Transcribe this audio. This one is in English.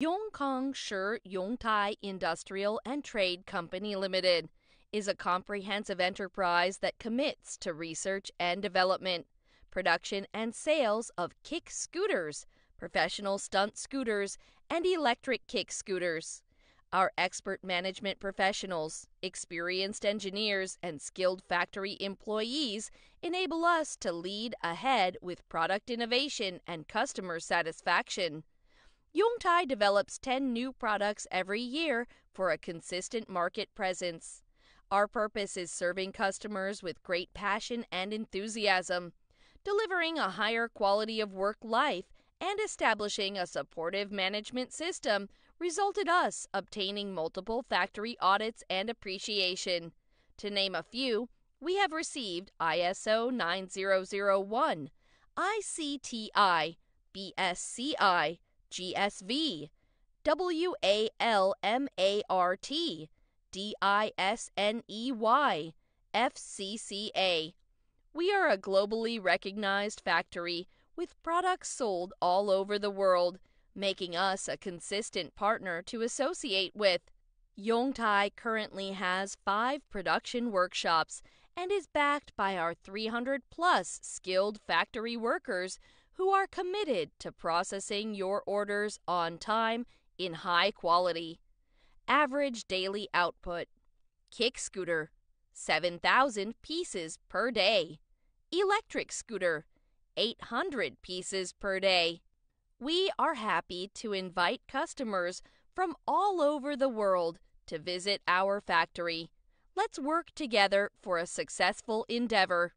YongkangshiYongtaiIndustrial&Trade Company Limited is a comprehensive enterprise that commits to research and development, production and sales of kick scooters, professional stunt scooters, and electric kick scooters. Our expert management professionals, experienced engineers, and skilled factory employees enable us to lead ahead with product innovation and customer satisfaction. Yongtai develops 10 new products every year for a consistent market presence. Our purpose is serving customers with great passion and enthusiasm, delivering a higher quality of work life, and establishing a supportive management system resulted us obtaining multiple factory audits and appreciation. To name a few, we have received ISO 9001, ICTI, BSCI, GSV, WALMART, DISNEY, FCCA. We are a globally recognized factory with products sold all over the world, making us a consistent partner to associate with. Yongtai currently has 5 production workshops and is backed by our 300-plus skilled factory workers who are committed to processing your orders on time in high quality. Average daily output: kick scooter, 7,000 pieces per day. Electric scooter, 800 pieces per day. We are happy to invite customers from all over the world to visit our factory. Let's work together for a successful endeavor.